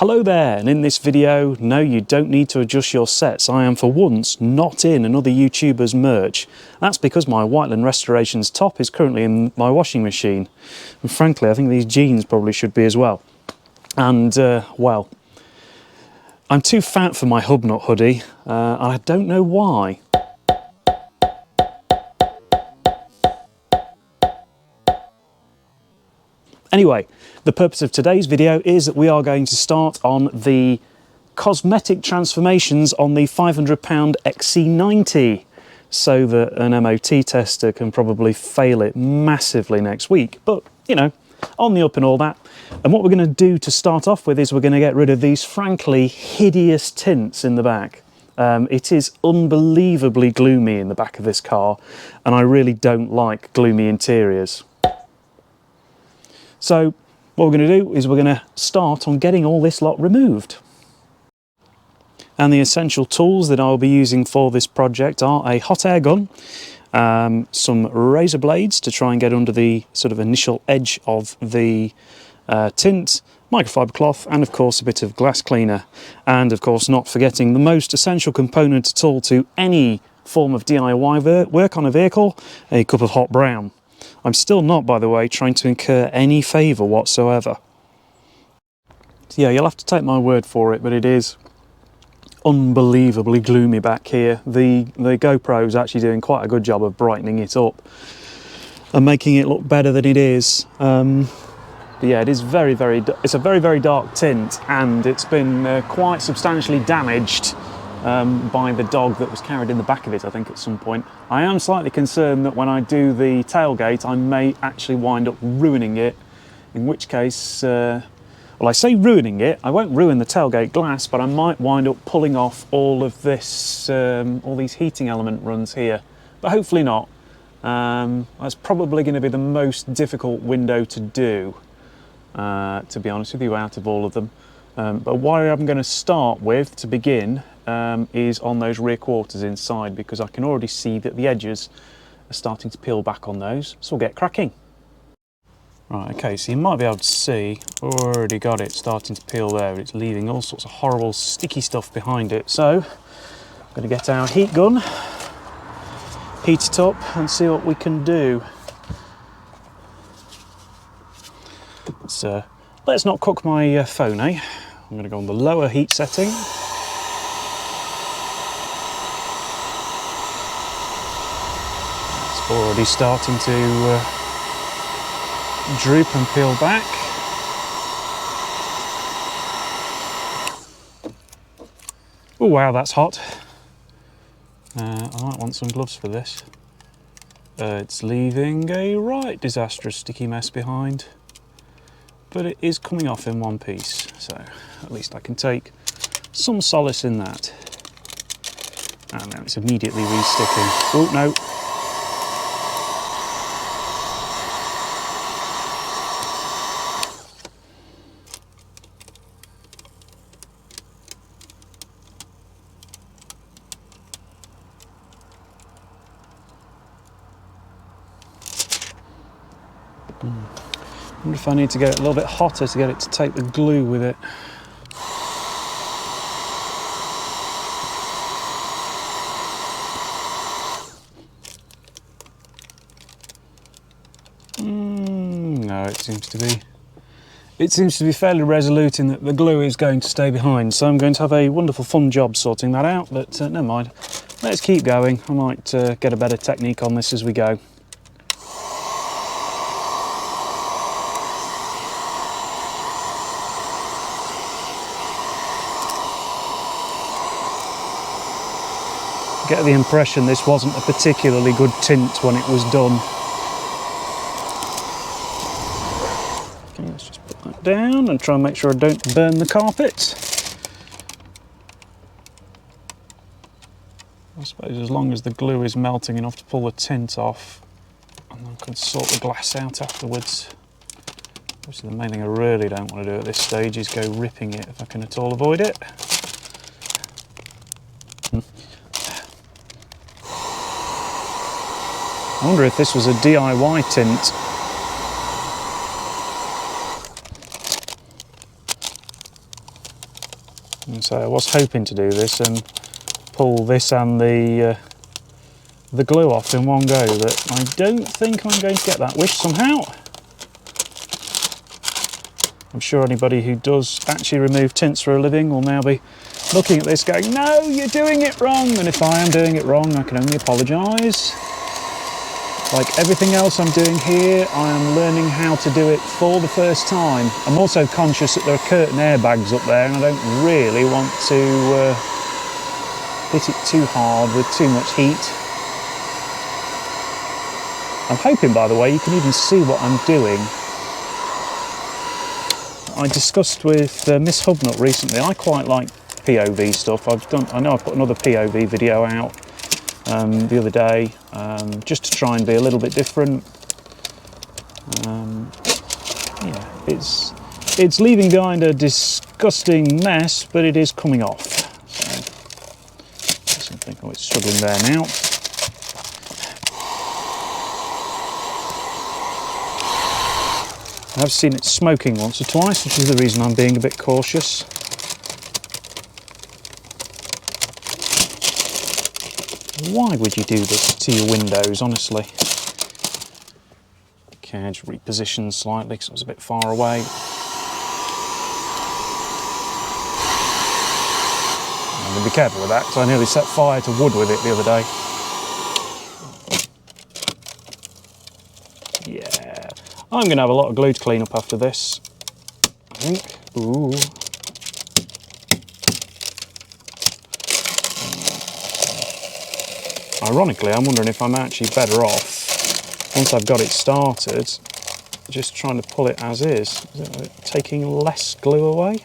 Hello there, and in this video, no, you don't need to adjust your sets. I am for once not in another YouTuber's merch. That's because my Whiteland Restorations top is currently in my washing machine. And frankly, I think these jeans probably should be as well. And, well, I'm too fat for my Hubnut hoodie, and I don't know why. Anyway, the purpose of today's video is that we are going to start on the cosmetic transformations on the £500 XC90 so that an MOT tester can probably fail it massively next week. But, you know, on the up and all that. And what we're going to do to start off with is we're going to get rid of these frankly hideous tints in the back. It is unbelievably gloomy in the back of this car, and I really don't like gloomy interiors. So what we're going to do is we're going to start on getting all this lot removed. And the essential tools that I'll be using for this project are a hot air gun, some razor blades to try and get under the sort of initial edge of the tint, microfiber cloth, and of course a bit of glass cleaner. And of course not forgetting the most essential component at all to any form of DIY work on a vehicle, a cup of hot brown. I'm still not, by the way, trying to incur any favour whatsoever. So yeah, you'll have to take my word for it, but it is unbelievably gloomy back here. The GoPro's actually doing quite a good job of brightening it up and making it look better than it is. But yeah, it is it's a very dark tint, and it's been quite substantially damaged by the dog that was carried in the back of it, I think, at some point. I am slightly concerned that when I do the tailgate, I may actually wind up ruining it, in which case, well, I say ruining it, I won't ruin the tailgate glass, but I might wind up pulling off all of this, all these heating element runs here, but hopefully not. That's probably going to be the most difficult window to do, to be honest with you, out of all of them. But what I'm going to start with to begin is on those rear quarters inside, because I can already see that the edges are starting to peel back on those, so we'll get cracking. Right, okay, so you might be able to see, already got it starting to peel there, but it's leaving all sorts of horrible sticky stuff behind it. So I'm going to get our heat gun, heat it up and see what we can do. So let's not cook my phone, eh? I'm going to go on the lower heat setting. It's already starting to droop and peel back. Oh wow, that's hot. I might want some gloves for this. It's leaving a right disastrous sticky mess behind, but it is coming off in one piece, so at least I can take some solace in that. And now it's immediately re-sticking. Oh no. I wonder if I need to get it a little bit hotter to get it to take the glue with it. No, it seems to be fairly resolute in that the glue is going to stay behind, so I'm going to have a wonderful fun job sorting that out, but never mind. Let's keep going. I might get a better technique on this as we go. Get the impression this wasn't a particularly good tint when it was done. Okay, let's just put that down and try and make sure I don't burn the carpet. I suppose as long as the glue is melting enough to pull the tint off, and then I can sort the glass out afterwards. Obviously the main thing I really don't want to do at this stage is go ripping it if I can at all avoid it. I wonder if this was a DIY tint. And so I was hoping to do this and pull this and the glue off in one go, but I don't think I'm going to get that wish somehow. I'm sure anybody who does actually remove tints for a living will now be looking at this going, no, you're doing it wrong. And if I am doing it wrong, I can only apologise. Like everything else I'm doing here, I am learning how to do it for the first time. I'm also conscious that there are curtain airbags up there and I don't really want to hit it too hard with too much heat. I'm hoping, by the way, you can even see what I'm doing. I discussed with Miss Hubnut recently, I quite like POV stuff. I know I put another POV video out the other day, just to try and be a little bit different. Yeah, it's leaving behind a disgusting mess, but it is coming off. So, something, oh, it's struggling there now. I've seen it smoking once or twice, which is the reason I'm being a bit cautious. Why would you do this to your windows, honestly? Okay, just reposition slightly because it was a bit far away. I'm going to be careful with that because I nearly set fire to wood with it the other day. Yeah, I'm going to have a lot of glue to clean up after this, I think. Ooh. Ironically, I'm wondering if I'm actually better off, once I've got it started, just trying to pull it as is. Is it taking less glue away?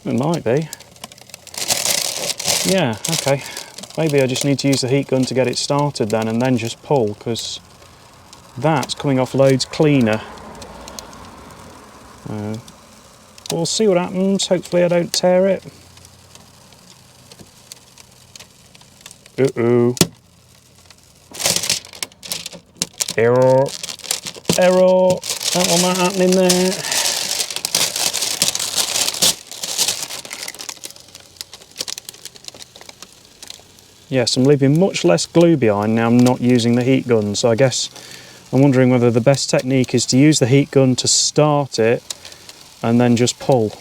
It might be. Yeah, okay. Maybe I just need to use the heat gun to get it started then, and then just pull, because that's coming off loads cleaner. We'll see what happens. Hopefully I don't tear it. Uh-oh. Error. Error. Don't want that happening there. Yes, I'm leaving much less glue behind now I'm not using the heat gun, so I guess I'm wondering whether the best technique is to use the heat gun to start it and then just pull.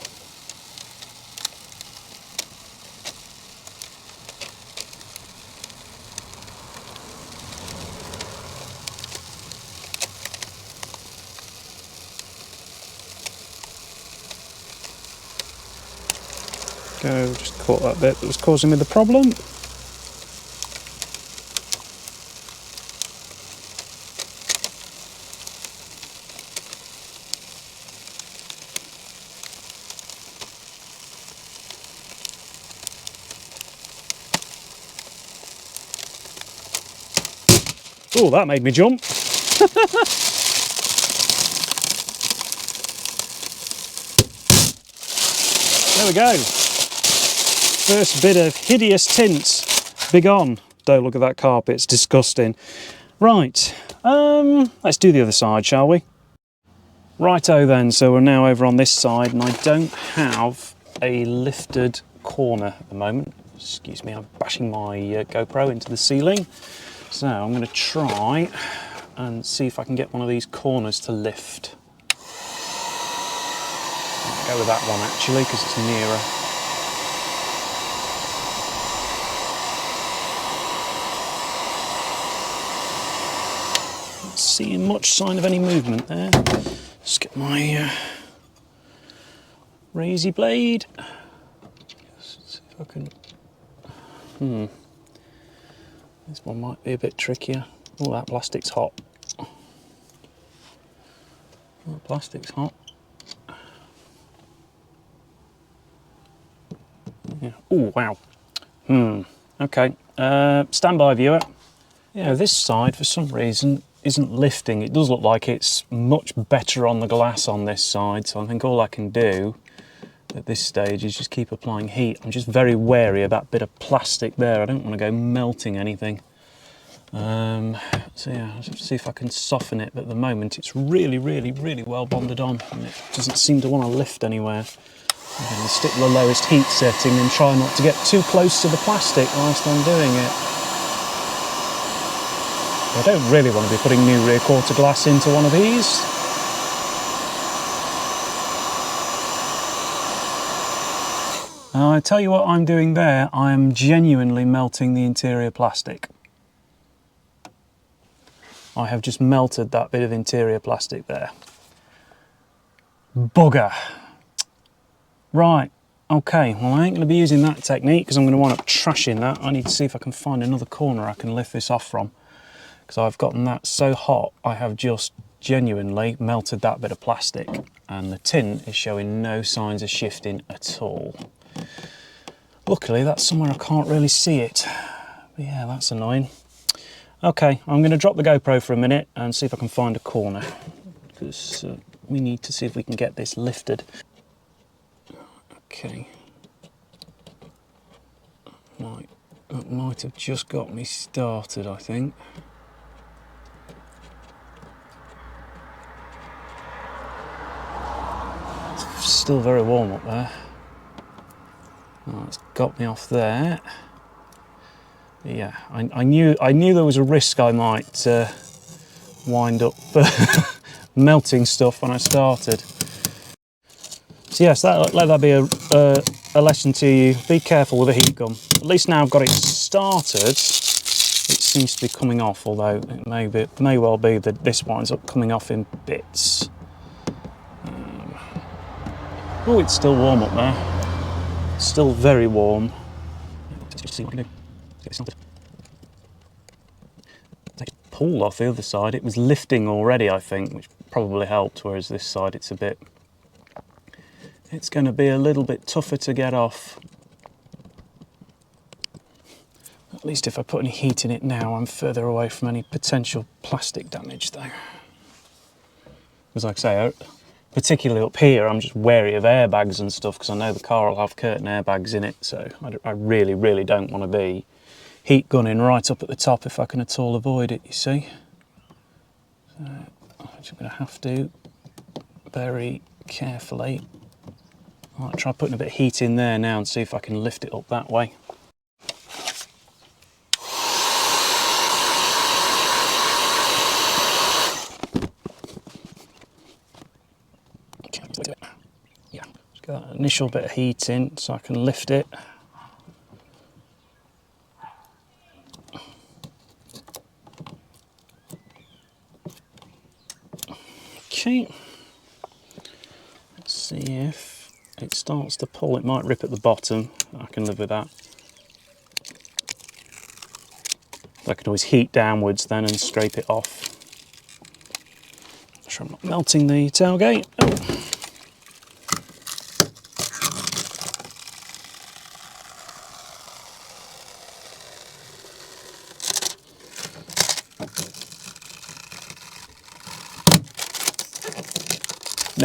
Go, just caught that bit that was causing me the problem. Oh, that made me jump. There we go. First bit of hideous tints. Big on. Don't look at that carpet, it's disgusting. Right, let's do the other side, shall we? Righto then, so we're now over on this side and I don't have a lifted corner at the moment. Excuse me, I'm bashing my GoPro into the ceiling. So I'm going to try and see if I can get one of these corners to lift. I'll go with that one actually because it's nearer. Not seeing much sign of any movement there. Just get my raisy blade. Let's see if I can. This one might be a bit trickier. Oh, that plastic's hot. Oh, plastic's hot. Yeah. Oh, wow. Okay. Standby viewer. Yeah, this side for some reason isn't lifting. It does look like it's much better on the glass on this side, so I think all I can do at this stage is just keep applying heat. I'm just very wary of that bit of plastic there. I don't want to go melting anything. So yeah, I'll have to see if I can soften it, but at the moment it's really, really, really well bonded on and it doesn't seem to want to lift anywhere. I'm going to stick the lowest heat setting and try not to get too close to the plastic whilst I'm doing it. I don't really want to be putting new rear quarter glass into one of these. I tell you what I'm doing there, I am genuinely melting the interior plastic. I have just melted that bit of interior plastic there. Bugger. Right, okay, well I ain't going to be using that technique because I'm going to wind up trashing that. I need to see if I can find another corner I can lift this off from, because I've gotten that so hot I have just genuinely melted that bit of plastic, and the tint is showing no signs of shifting at all. Luckily that's somewhere I can't really see it, but yeah, that's annoying. Okay, I'm going to drop the GoPro for a minute and see if I can find a corner, because we need to see if we can get this lifted. Okay, that might have just got me started, I think. It's still very warm up there. Oh, it's got me off there. Yeah, I knew there was a risk I might wind up melting stuff when I started. So yes, let that be a lesson to you. Be careful with a heat gun. At least now I've got it started, it seems to be coming off, although it may well be that this winds up coming off in bits. Oh, it's still warm up there. It's still very warm. Let's just see what we can do. Let's get it started. It's pulled off the other side. It was lifting already, I think, which probably helped, whereas this side it's going to be a little bit tougher to get off. At least if I put any heat in it now, I'm further away from any potential plastic damage though. Because like I say, particularly up here, I'm just wary of airbags and stuff, because I know the car will have curtain airbags in it, so I really, really don't want to be heat gunning right up at the top if I can at all avoid it, you see. So I'm just going to have to very carefully. I'll try putting a bit of heat in there now and see if I can lift it up that way. Yeah, just get that initial bit of heat in so I can lift it. Okay, let's see if it starts to pull. It might rip at the bottom. I can live with that. I can always heat downwards then and scrape it off. Make sure I'm not melting the tailgate.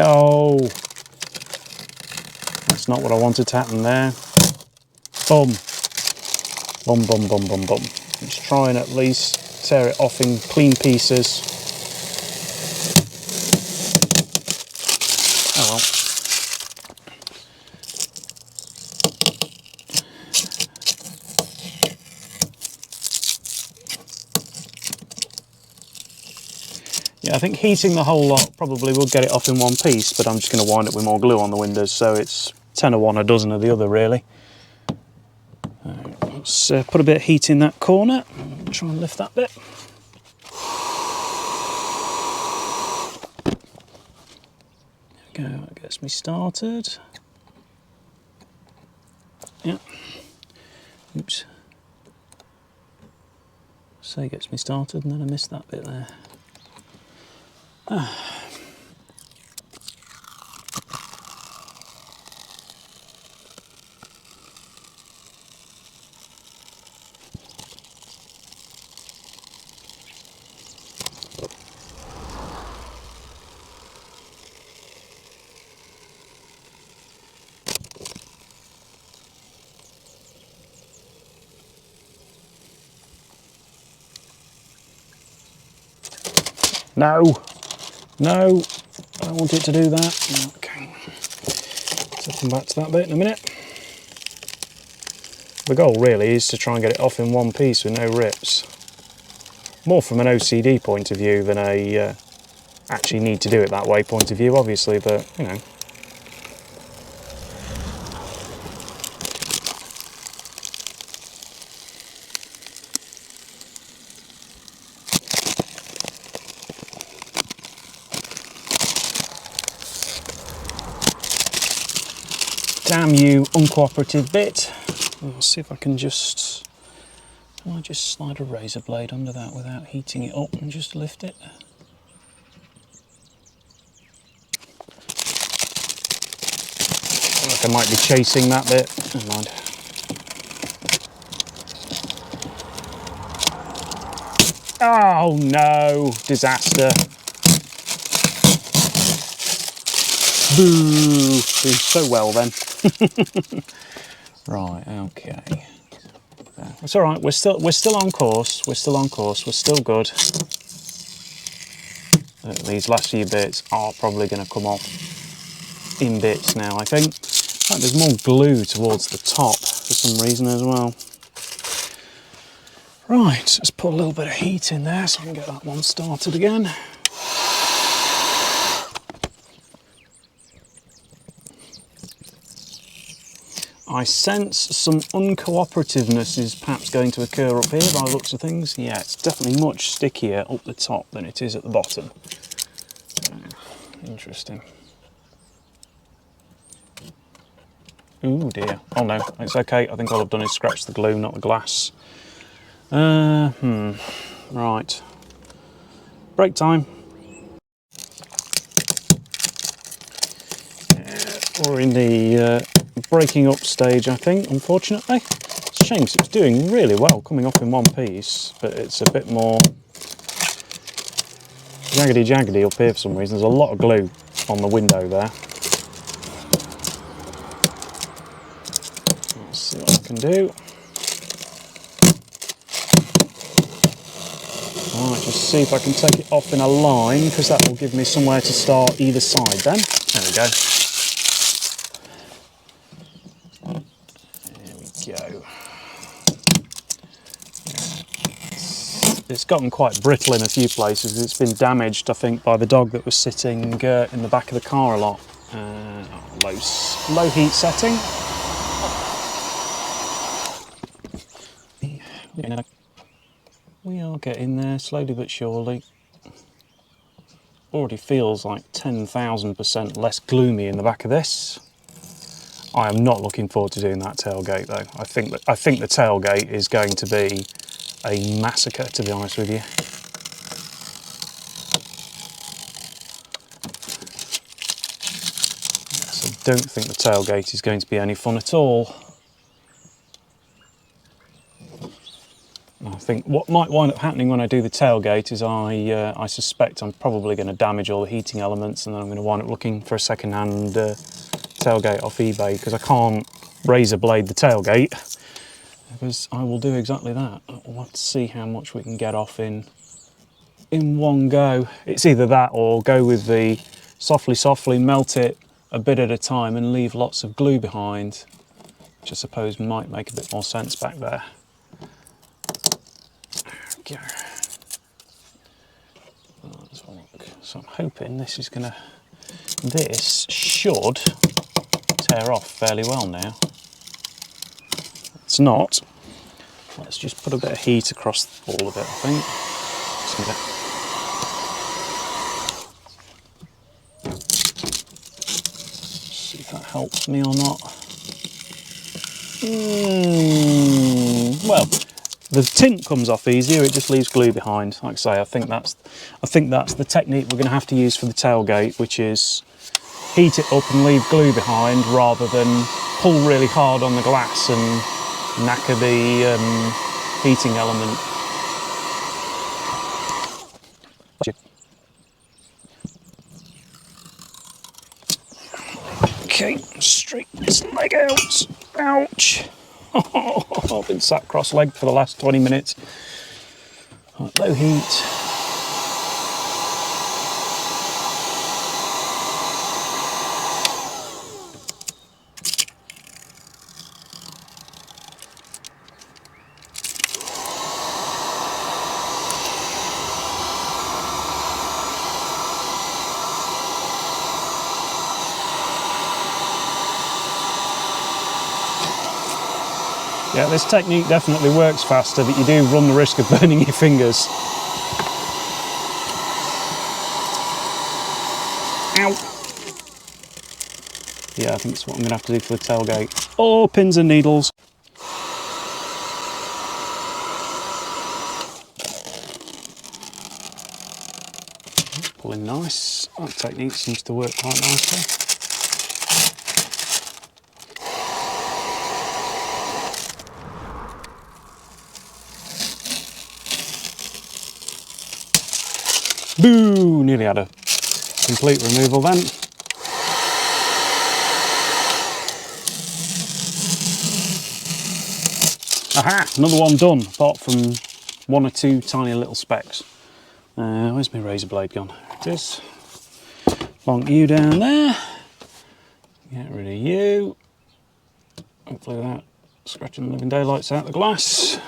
Oh. No! That's not what I wanted to happen there. Boom. Bum, bum, bum, bum, bum. Let's try and at least tear it off in clean pieces. Oh well. Yeah, I think heating the whole lot probably will get it off in one piece, but I'm just going to wind up with more glue on the windows, so it's 10 of one, a dozen of the other, really. Let's put a bit of heat in that corner. Try and lift that bit. There we go, that gets me started. Yeah. Oops. So it gets me started, and then I missed that bit there. Ah. No, no, I don't want it to do that. Okay. So I'll come back to that bit in a minute. The goal really is to try and get it off in one piece with no rips. More from an OCD point of view than a actually need to do it that way point of view, obviously, but you know. Damn you, uncooperative bit. I'll see if I can just... Can I just slide a razor blade under that without heating it up and just lift it? I think I might be chasing that bit. Never mind. Oh no! Disaster. Boo! Doing so well then. Right, okay. It's all right. We're still on course. We're still on course. We're still good. These last few bits are probably going to come off in bits now, I think. In fact, there's more glue towards the top for some reason as well. Right, let's put a little bit of heat in there so I can get that one started again. I sense some uncooperativeness is perhaps going to occur up here by the looks of things. Yeah, it's definitely much stickier up the top than it is at the bottom. Interesting. Ooh dear. Oh no, it's okay. I think all I've done is scratch the glue, not the glass. Right. Break time. We're in the breaking up stage, I think, unfortunately. It's a shame because it's doing really well coming off in one piece, but it's a bit more jaggedy up here for some reason. There's a lot of glue on the window there. Let's see what I can do. Alright, just see if I can take it off in a line, because that will give me somewhere to start either side then. There we go. Go. It's gotten quite brittle in a few places. It's been damaged, I think, by the dog that was sitting in the back of the car a lot. Low heat setting. We are getting there slowly but surely. Already feels like 10,000% less gloomy in the back of this. I am not looking forward to doing that tailgate though. I think the tailgate is going to be a massacre, to be honest with you. Yes, I don't think the tailgate is going to be any fun at all. I think what might wind up happening when I do the tailgate is I suspect I'm probably going to damage all the heating elements, and then I'm going to wind up looking for a second-hand tailgate off eBay, because I can't razor blade the tailgate, because I will do exactly that. We'll have to see how much we can get off in one go. It's either that or go with the softly, melt it a bit at a time and leave lots of glue behind, which I suppose might make a bit more sense back there. There we go. Let's have a look. So I'm hoping this should tear off fairly well now. It's not. Let's just put a bit of heat across all of it, I think. See if that helps me or not. Well, the tint comes off easier, it just leaves glue behind. Like I say, I think that's the technique we're going to have to use for the tailgate, which is heat it up and leave glue behind rather than pull really hard on the glass and knacker the heating element. Okay, straighten this leg out. Ouch! I've been sat cross-legged for the last 20 minutes. Right, low heat. Yeah, this technique definitely works faster, but you do run the risk of burning your fingers. Ow! Yeah, I think it's what I'm going to have to do for the tailgate. Oh, pins and needles. Pulling nice. That technique seems to work quite nicely. Boo! Nearly had a complete removal then. Aha! Another one done, apart from one or two tiny little specks. Where's my razor blade gone? There it is. Bonk you down there. Get rid of you. Hopefully without scratching the living daylights out of the glass.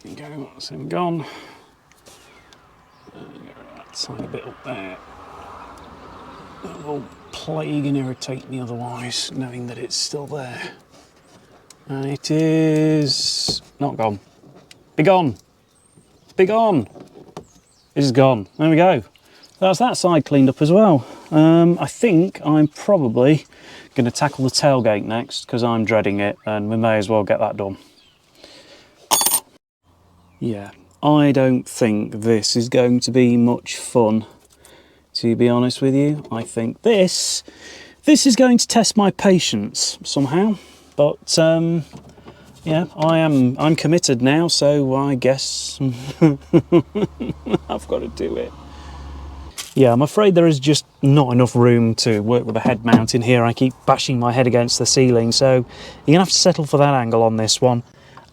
There you go, that's him gone. Get rid of that tiny bit up there. That will plague and irritate me otherwise, knowing that it's still there. And it is not gone. Be gone! Be gone! It's gone. There we go. That's that side cleaned up as well. I think I'm probably going to tackle the tailgate next because I'm dreading it and we may as well get that done. Yeah, I don't think this is going to be much fun, to be honest with you. I think this is going to test my patience somehow, but yeah, I'm committed now, so I guess I've got to do it. Yeah, I'm afraid there is just not enough room to work with a head mount in here. I keep bashing my head against the ceiling, so you're gonna have to settle for that angle on this one.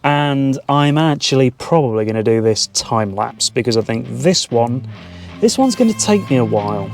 And I'm actually probably going to do this time lapse because I think this one's going to take me a while.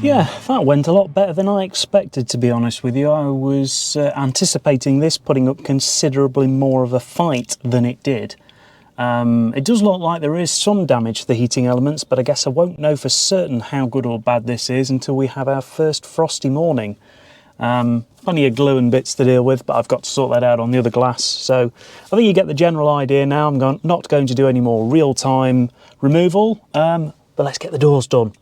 Yeah, that went a lot better than I expected, to be honest with you. I was anticipating this putting up considerably more of a fight than it did. It does look like there is some damage to the heating elements, but I guess I won't know for certain how good or bad this is until we have our first frosty morning. Plenty of glue and bits to deal with, but I've got to sort that out on the other glass. So I think you get the general idea now. I'm not going to do any more real-time removal, but let's get the doors done.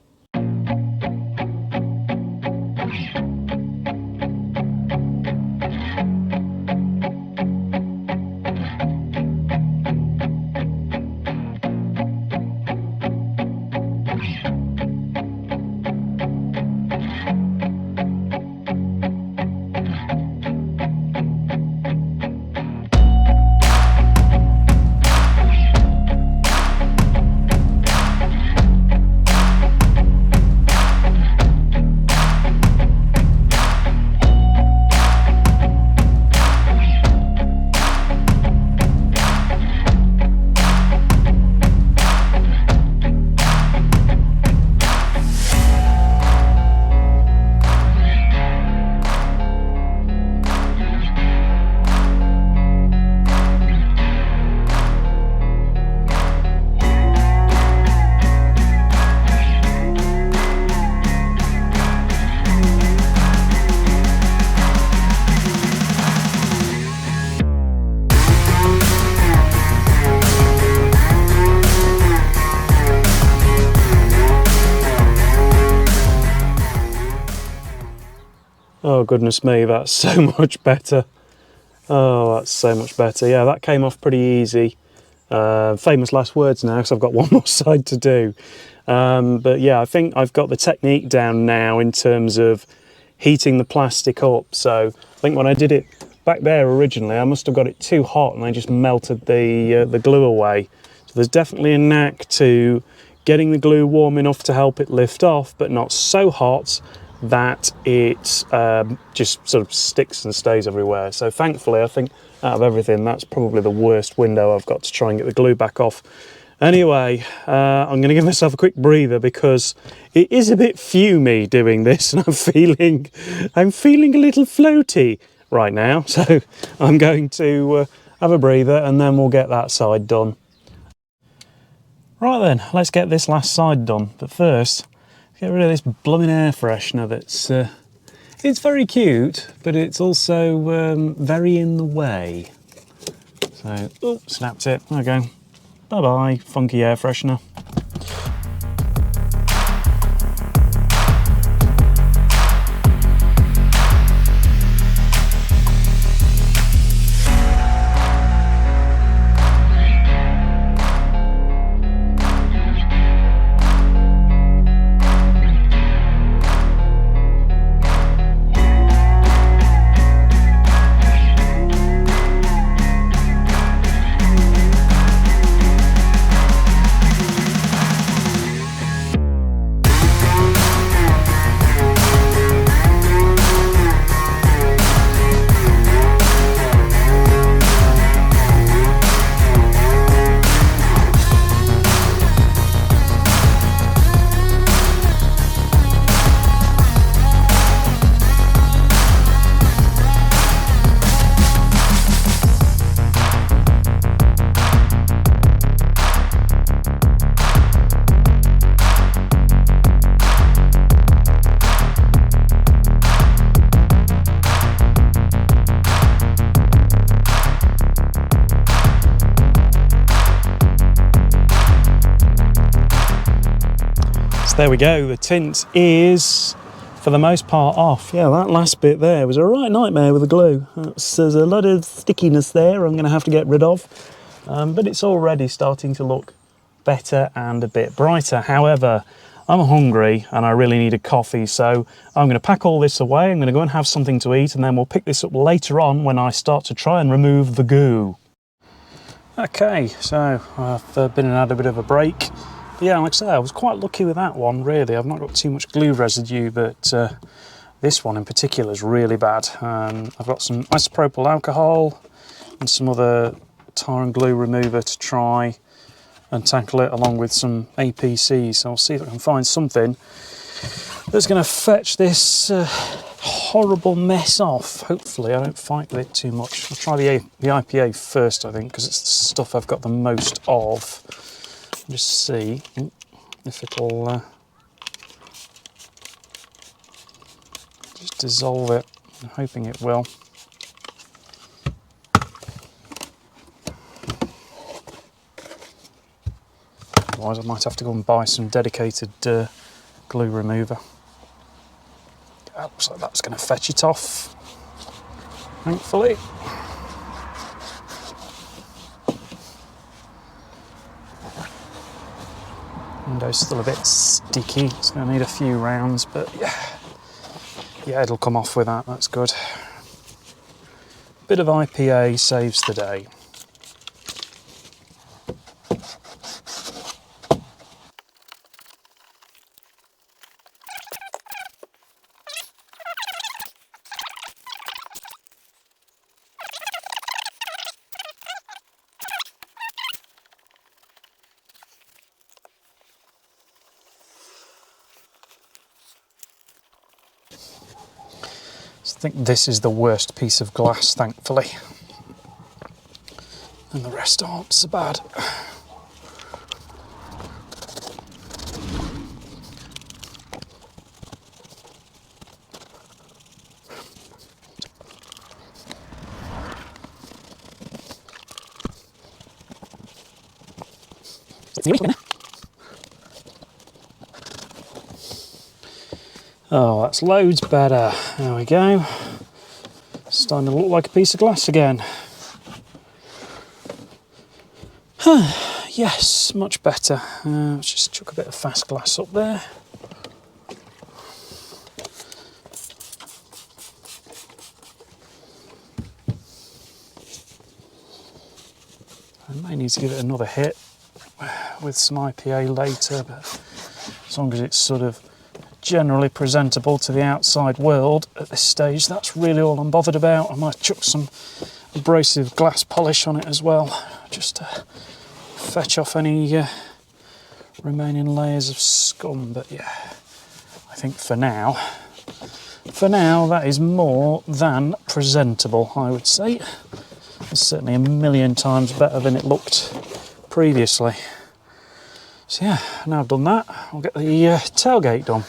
Oh goodness me, that's so much better. Oh, that's so much better. Yeah, that came off pretty easy. Famous last words now, because I've got one more side to do. But yeah, I think I've got the technique down now in terms of heating the plastic up. So I think when I did it back there originally, I must have got it too hot and I just melted the glue away. So there's definitely a knack to getting the glue warm enough to help it lift off, but not so hot that it just sort of sticks and stays everywhere. So thankfully, I think out of everything, that's probably the worst window I've got to try and get the glue back off. Anyway, I'm going to give myself a quick breather because it is a bit fumey doing this, and I'm feeling a little floaty right now. So I'm going to have a breather, and then we'll get that side done. Right then, let's get this last side done. But first, get rid of this blooming air freshener that's it's very cute, but it's also very in the way. So, oh, snapped it. There we go. Bye-bye, funky air freshener. There we go, the tint is for the most part off. Yeah, that last bit there was a right nightmare with the glue. There's a lot of stickiness there I'm going to have to get rid of, but it's already starting to look better and a bit brighter. However, I'm hungry and I really need a coffee, so I'm going to pack all this away. I'm going to go and have something to eat, and then we'll pick this up later on when I start to try and remove the goo. Okay, so I've been and had a bit of a break. Yeah, like I say, I was quite lucky with that one, really. I've not got too much glue residue, but this one in particular is really bad. I've got some isopropyl alcohol and some other tar and glue remover to try and tackle it, along with some APC. So I'll see if I can find something that's going to fetch this horrible mess off. Hopefully I don't fight with it too much. I'll try the IPA first, I think, because it's the stuff I've got the most of. Just see if it'll just dissolve it. I'm hoping it will. Otherwise I might have to go and buy some dedicated glue remover. Looks like that's going to fetch it off, thankfully. Window's still a bit sticky, it's going to need a few rounds, but yeah, it'll come off with that, that's good. Bit of IPA saves the day. I think this is the worst piece of glass, thankfully. And the rest aren't so bad. Oh, that's loads better. There we go. Starting to look like a piece of glass again. Yes, much better. Let's just chuck a bit of fast glass up there. I may need to give it another hit with some IPA later, but as long as it's sort of generally presentable to the outside world at this stage, that's really all I'm bothered about. I might chuck some abrasive glass polish on it as well, just to fetch off any remaining layers of scum. But yeah, I think for now that is more than presentable, I would say. It's certainly a million times better than it looked previously. So yeah, now I've done that, I'll get the tailgate done.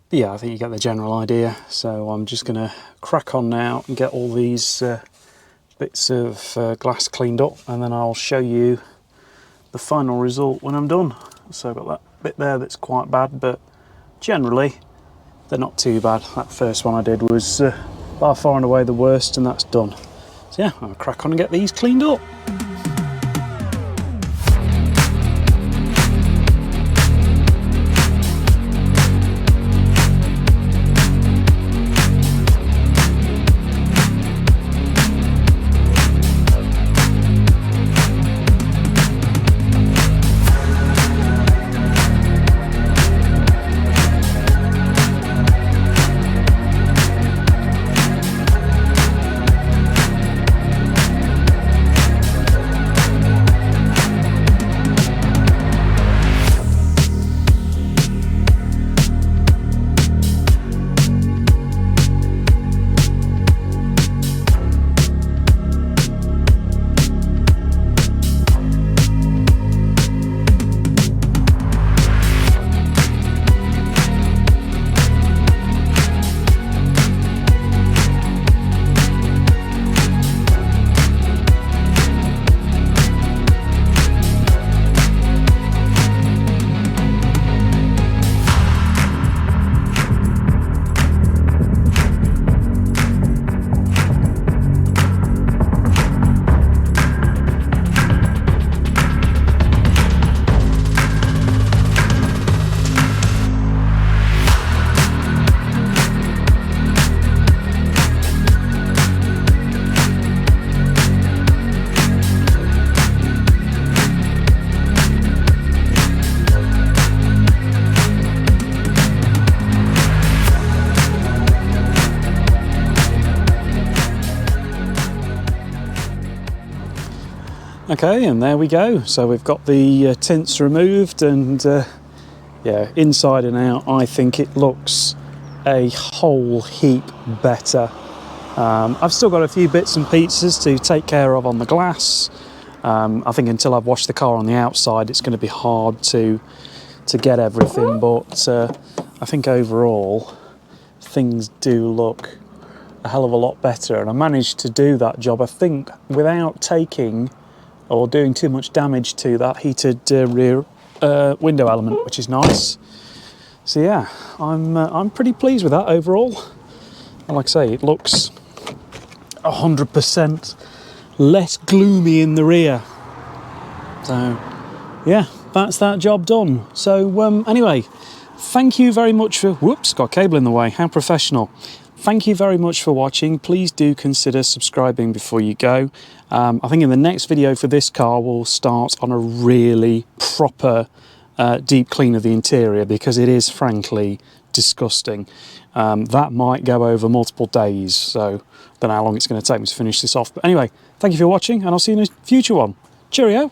But yeah, I think you get the general idea. So I'm just going to crack on now and get all these bits of glass cleaned up, and then I'll show you the final result when I'm done. So I've got that bit there that's quite bad, but generally they're not too bad. That first one I did was by far and away the worst, and that's done. So yeah, I'll crack on and get these cleaned up. Okay, and there we go. So we've got the tints removed, and yeah, yeah, inside and out, I think it looks a whole heap better. I've still got a few bits and pieces to take care of on the glass. I think until I've washed the car on the outside, it's going to be hard to get everything, but I think overall things do look a hell of a lot better, and I managed to do that job, I think, without taking or doing too much damage to that heated rear window element, which is nice. So yeah, I'm pretty pleased with that overall. And like I say, it looks 100% less gloomy in the rear. So yeah, that's that job done. So anyway, thank you very much for, whoops, got a cable in the way, how professional. Thank you very much for watching. Please do consider subscribing before you go. I think in the next video for this car, we'll start on a really proper deep clean of the interior, because it is frankly disgusting. That might go over multiple days, so I don't know how long it's going to take me to finish this off. But anyway, thank you for watching, and I'll see you in a future one. Cheerio!